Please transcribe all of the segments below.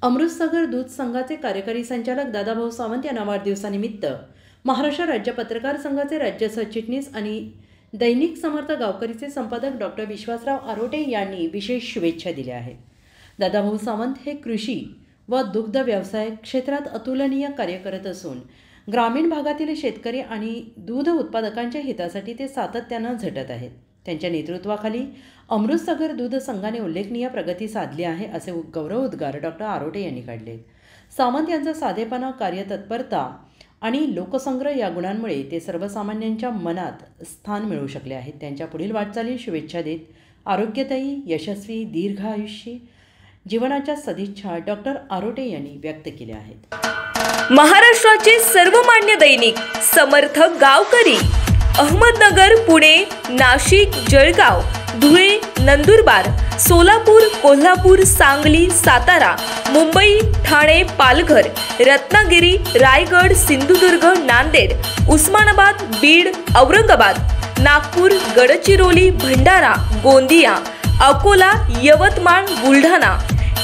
अमृतसागर दूध संघाचे कार्यकारी संचालक दादाभाऊ सावंत यांना वाढदिवसानिमित्त महाराष्ट्र राज्य पत्रकार संघाचे राज्य सरचिटणीस आणि दैनिक समर्थ गावकरीचे संपादक डॉक्टर विश्वासराव आरोटे यांनी विशेष शुभेच्छा दिल्या आहेत। दादाभाऊ सावंत हे कृषी व दुग्ध व्यवसाय क्षेत्रात अतुलनीय कार्य करत असून ग्रामीण भागातील शेतकरी आणि दूध उत्पादकांच्या हितासाठी ते सातत्याने झटत आहेत। त्यांच्या नेतृत्वाखाली अमृतसागर दूध संघाने उल्लेखनीय प्रगती साधली आहे असे गौरव उद्गार डॉक्टर आरोटे यांनी काढले। सावंत यांचा साधेपणा, कार्यतत्परता आणि लोकसंग्रह या गुणांमुळे ते सर्वसामान्यांच्या मनात स्थान मिळवू शकले आहेत। त्यांच्या पुढील वाटचालीस शुभेच्छा देत आरोग्यदायी, यशस्वी, दीर्घ आयुष्य जीवनाच्या सदिच्छा डॉक्टर आरोटे यांनी व्यक्त केल्या आहेत। महाराष्ट्राचे सर्वमान्य दैनिक समर्थ गावकरी अहमदनगर, पुणे, नाशिक, जळगाव, धुळे, नंदुरबार, सोलापूर, कोल्हापूर, सांगली, सातारा, मुंबई, ठाणे, पालघर, रत्नागिरी, रायगड, सिंधुदुर्ग, नांदेड, उस्मानाबाद, बीड, औरंगाबाद, नागपूर, गडचिरोली, भंडारा, गोंदिया, अकोला, यवतमाळ, बुलढाणा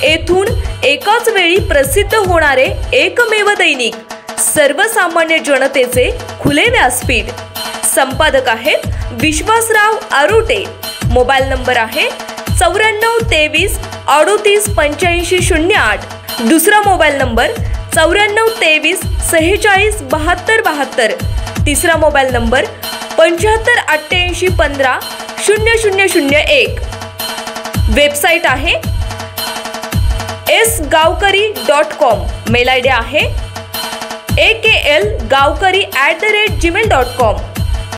येथून एकाच वेळी प्रसिद्ध होणारे एकमेव दैनिक, सर्वसामान्य जनतेचे खुले व्यासपीठ। संपादक आहेत विश्वासराव आरोटे। मोबाईल नंबर आहे 9423 38 85 08। दुसरा मोबाईल नंबर 9423 46 72 72। तिसरा मोबाईल नंबर 75 88 15 0001। वेबसाईट आहे sgavkari.com। मेल आयडी आहे aklgavkari@gmail.com।